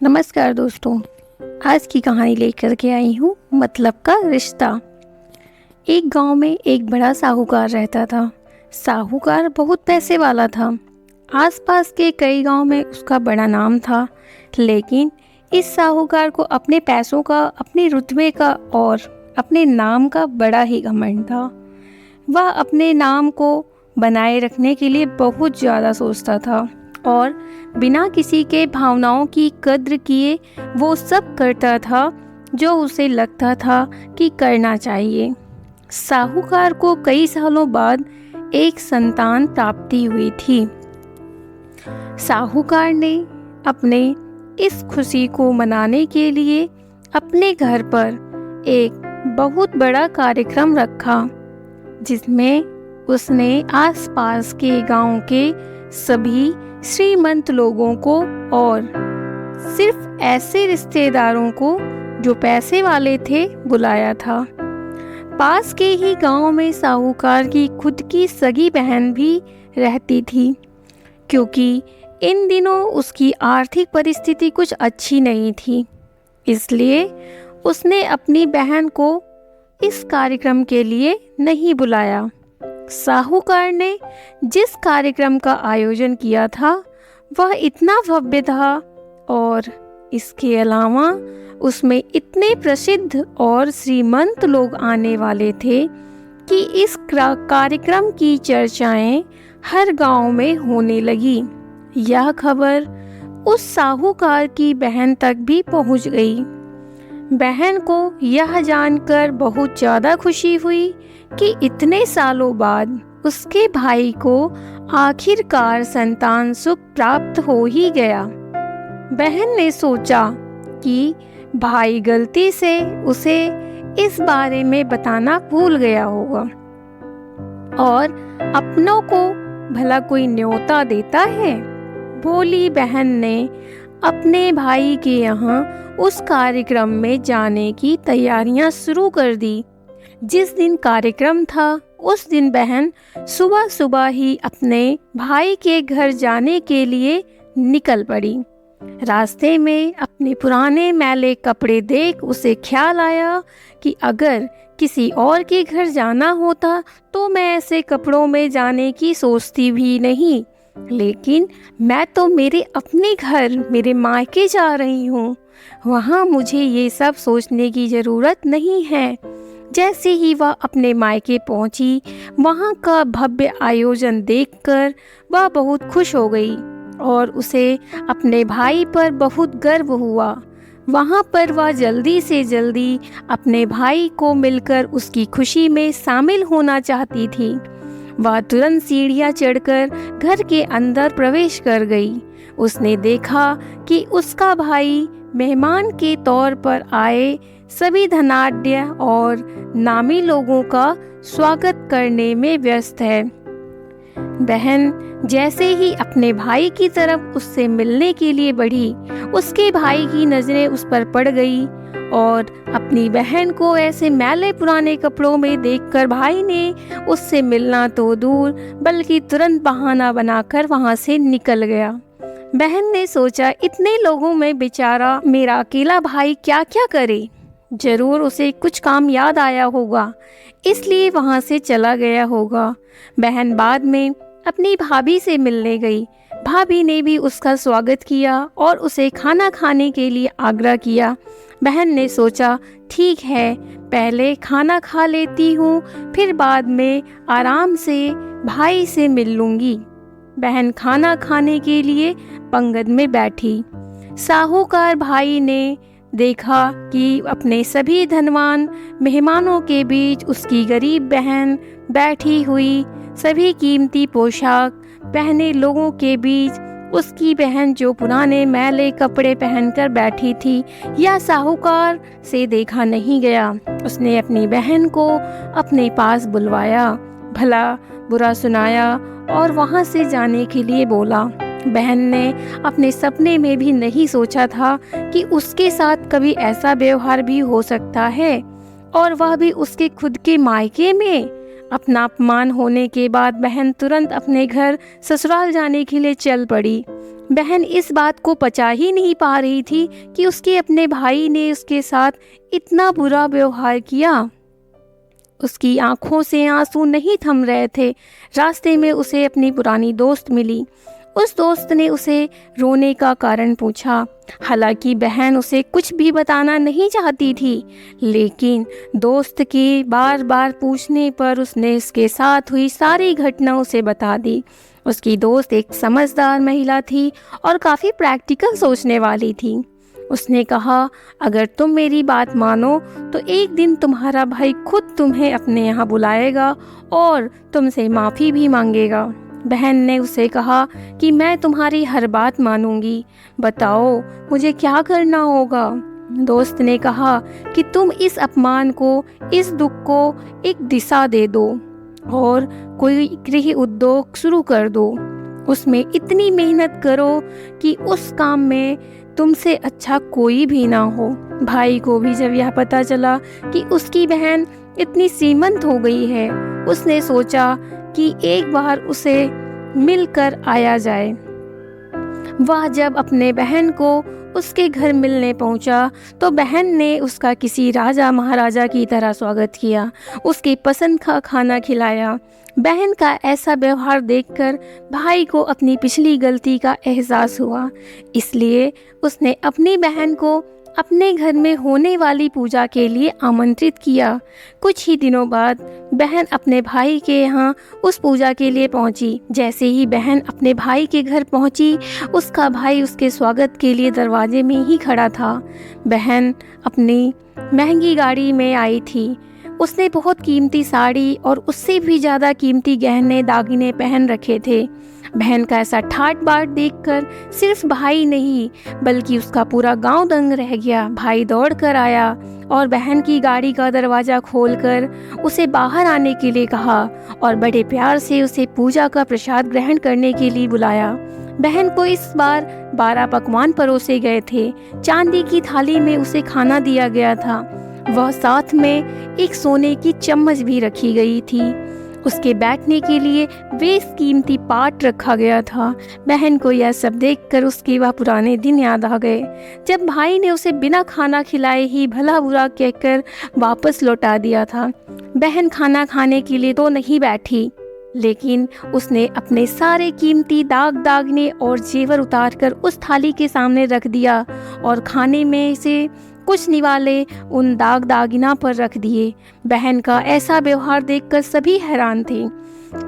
नमस्कार दोस्तों। आज की कहानी लेकर के आई हूँ मतलब का रिश्ता। एक गांव में एक बड़ा साहूकार रहता था। साहूकार बहुत पैसे वाला था। आसपास के कई गांव में उसका बड़ा नाम था, लेकिन इस साहूकार को अपने पैसों का, अपने रुतबे का और अपने नाम का बड़ा ही घमंड था। वह अपने नाम को बनाए रखने के लिए बहुत ज़्यादा सोचता था और बिना किसी के भावनाओं की कद्र किए वो सब करता था जो उसे लगता था कि करना चाहिए। साहूकार को कई सालों बाद एक संतान प्राप्ति हुई थी। साहूकार ने अपने इस खुशी को मनाने के लिए अपने घर पर एक बहुत बड़ा कार्यक्रम रखा, जिसमें उसने आसपास के गांव के सभी श्रीमंत लोगों को और सिर्फ ऐसे रिश्तेदारों को जो पैसे वाले थे बुलाया था। पास के ही गांव में साहूकार की खुद की सगी बहन भी रहती थी, क्योंकि इन दिनों उसकी आर्थिक परिस्थिति कुछ अच्छी नहीं थी। इसलिए उसने अपनी बहन को इस कार्यक्रम के लिए नहीं बुलाया। साहूकार ने जिस कार्यक्रम का आयोजन किया था वह इतना भव्य था और इसके अलावा उसमें इतने प्रसिद्ध और श्रीमंत लोग आने वाले थे कि इस कार्यक्रम की चर्चाएं हर गांव में होने लगी। यह खबर उस साहूकार की बहन तक भी पहुंच गई। बहन को यह जानकर बहुत ज़्यादा खुशी हुई कि इतने सालों बाद उसके भाई को आखिरकार संतान सुख प्राप्त हो ही गया। बहन ने सोचा कि भाई गलती से उसे इस बारे में बताना भूल गया होगा और अपनों को भला कोई न्योता देता है। भोली बहन ने अपने भाई के यहाँ उस कार्यक्रम में जाने की तैयारियां शुरू कर दी। जिस दिन कार्यक्रम था उस दिन बहन सुबह सुबह ही अपने भाई के घर जाने के लिए निकल पड़ी। रास्ते में अपने पुराने मैले कपड़े देख उसे ख्याल आया कि अगर किसी और के घर जाना होता तो मैं ऐसे कपड़ों में जाने की सोचती भी नहीं, लेकिन मैं तो मेरे अपने घर, मेरे मायके जा रही हूँ। वहाँ मुझे ये सब सोचने की ज़रूरत नहीं है। जैसे ही वह अपने मायके पहुँची, वहाँ का भव्य आयोजन देखकर वह बहुत खुश हो गई और उसे अपने भाई पर बहुत गर्व हुआ। वहाँ पर वह जल्दी से जल्दी अपने भाई को मिलकर उसकी खुशी में शामिल होना चाहती थी। वह तुरंत सीढ़ियाँ चढ़कर घर के अंदर प्रवेश कर गई। उसने देखा कि उसका भाई मेहमान के तौर पर आए सभी धनाढ्य और नामी लोगों का स्वागत करने में व्यस्त है। बहन जैसे ही अपने भाई की तरफ उससे मिलने के लिए बढ़ी, उसके भाई की नज़रें उस पर पड़ गई और अपनी बहन को ऐसे मैले पुराने कपड़ों में देखकर भाई ने उससे मिलना तो दूर बल्कि तुरंत बहाना बनाकर वहाँ से निकल गया। बहन ने सोचा, इतने लोगों में बेचारा मेरा अकेला भाई क्या क्या करे, जरूर उसे कुछ काम याद आया होगा, इसलिए वहाँ से चला गया होगा। बहन बाद में अपनी भाभी से मिलने गई। भाभी ने भी उसका स्वागत किया और उसे खाना खाने के लिए आग्रह किया। बहन ने सोचा, ठीक है, पहले खाना खा लेती हूँ, फिर बाद में आराम से भाई से मिल लूँगी। बहन खाना खाने के लिए पंगत में बैठी। साहूकार भाई ने देखा कि अपने सभी धनवान मेहमानों के बीच उसकी गरीब बहन बैठी हुई, सभी कीमती पोशाक पहने लोगों के बीच उसकी बहन जो पुराने मैले कपड़े पहनकर बैठी थी, यह साहूकार से देखा नहीं गया। उसने अपनी बहन को अपने पास बुलवाया, भला बुरा सुनाया और वहाँ से जाने के लिए बोला। बहन ने अपने सपने में भी नहीं सोचा था कि उसके साथ कभी ऐसा व्यवहार भी हो सकता है, और वह भी उसके खुद के मायके में। अपना अपमान होने के बाद बहन तुरंत अपने घर ससुराल जाने के लिए चल पड़ी। बहन इस बात को पचा ही नहीं पा रही थी कि उसके अपने भाई ने उसके साथ इतना बुरा व्यवहार किया। उसकी आंखों से आंसू नहीं थम रहे थे। रास्ते में उसे अपनी पुरानी दोस्त मिली। उस दोस्त ने उसे रोने का कारण पूछा। हालांकि बहन उसे कुछ भी बताना नहीं चाहती थी, लेकिन दोस्त के बार बार पूछने पर उसने उसके साथ हुई सारी घटना उसे बता दी। उसकी दोस्त एक समझदार महिला थी और काफ़ी प्रैक्टिकल सोचने वाली थी। उसने कहा, अगर तुम मेरी बात मानो तो एक दिन तुम्हारा भाई खुद तुम्हें अपने यहाँ बुलाएगा और तुमसे माफ़ी भी मांगेगा। बहन ने उसे कहा कि मैं तुम्हारी हर बात मानूंगी, बताओ मुझे क्या करना होगा। दोस्त ने कहा कि तुम इस अपमान को, इस दुख को एक दिशा दे दो और कोई गृह उद्योग शुरू कर दो। उसमें इतनी मेहनत करो कि उस काम में तुमसे अच्छा कोई भी ना हो। भाई को भी जब यह पता चला कि उसकी बहन इतनी श्रीमंत हो गई है, उसने सोचा कि एक बार उसे मिलकर आया जाए। वह जब अपने बहन को उसके घर मिलने पहुंचा तो बहन ने उसका किसी राजा महाराजा की तरह स्वागत किया, उसकी पसंद का खाना खिलाया। बहन का ऐसा व्यवहार देखकर भाई को अपनी पिछली गलती का एहसास हुआ, इसलिए उसने अपनी बहन को अपने घर में होने वाली पूजा के लिए आमंत्रित किया। कुछ ही दिनों बाद बहन अपने भाई के यहाँ उस पूजा के लिए पहुंची। जैसे ही बहन अपने भाई के घर पहुंची, उसका भाई उसके स्वागत के लिए दरवाजे में ही खड़ा था। बहन अपनी महंगी गाड़ी में आई थी। उसने बहुत कीमती साड़ी और उससे भी ज़्यादा कीमती गहने दागिने पहन रखे थे। बहन का ऐसा ठाट बाट देखकर सिर्फ भाई नहीं बल्कि उसका पूरा गांव दंग रह गया। भाई दौड़ कर आया और बहन की गाड़ी का दरवाज़ा खोलकर उसे बाहर आने के लिए कहा और बड़े प्यार से उसे पूजा का प्रसाद ग्रहण करने के लिए बुलाया। बहन को इस बार 12 पकवान परोसे गए थे। चांदी की थाली में उसे खाना दिया गया था। वह साथ में एक सोने की चम्मच भी रखी गई थी। उसके बैठने के लिए बेशकीमती पाट रखा गया था। बहन को यह सब देखकर उसके वह पुराने दिन याद आ गए, जब भाई ने उसे बिना खाना खिलाए ही भला बुरा कहकर वापस लौटा दिया था। बहन खाना खाने के लिए तो नहीं बैठी, लेकिन उसने अपने सारे कीमती दागने और जेवर उतारकर उस थाली के सामने रख दिया और खाने में से कुछ निवाले उन दागिना पर रख दिए। बहन का ऐसा व्यवहार देखकर सभी हैरान थे।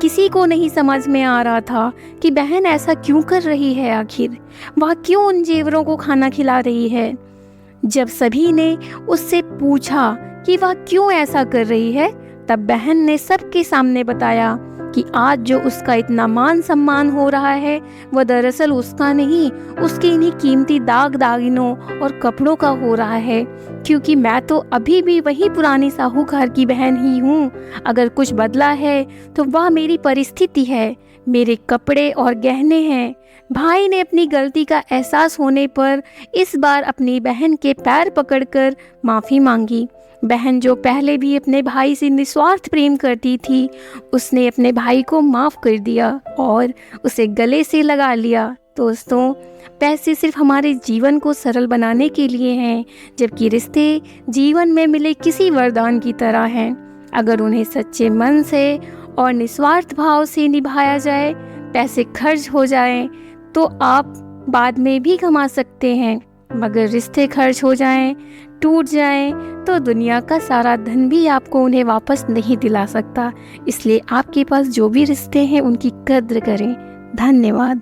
किसी को नहीं समझ में आ रहा था कि बहन ऐसा क्यों कर रही है। आखिर वह क्यों उन जेवरों को खाना खिला रही है। जब सभी ने उससे पूछा कि वह क्यों ऐसा कर रही है, तब बहन ने सबके सामने बताया कि आज जो उसका इतना मान सम्मान हो रहा है वह दरअसल उसका नहीं, उसके इन्हीं कीमती दागिनों और कपड़ों का हो रहा है। क्योंकि मैं तो अभी भी वही पुरानी साहूकार की बहन ही हूँ। अगर कुछ बदला है तो वह मेरी परिस्थिति है, मेरे कपड़े और गहने हैं। भाई ने अपनी गलती का एहसास होने पर इस बार अपनी बहन के पैर पकड़कर माफ़ी मांगी। बहन जो पहले भी अपने भाई से निस्वार्थ प्रेम करती थी, उसने अपने भाई को माफ़ कर दिया और उसे गले से लगा लिया। दोस्तों, पैसे सिर्फ हमारे जीवन को सरल बनाने के लिए हैं, जबकि रिश्ते जीवन में मिले किसी वरदान की तरह हैं। अगर उन्हें सच्चे मन से और निस्वार्थ भाव से निभाया जाए, पैसे खर्च हो जाएं तो आप बाद में भी कमा सकते हैं, मगर रिश्ते खर्च हो जाएं, टूट जाएं तो दुनिया का सारा धन भी आपको उन्हें वापस नहीं दिला सकता। इसलिए आपके पास जो भी रिश्ते हैं उनकी कद्र करें। धन्यवाद।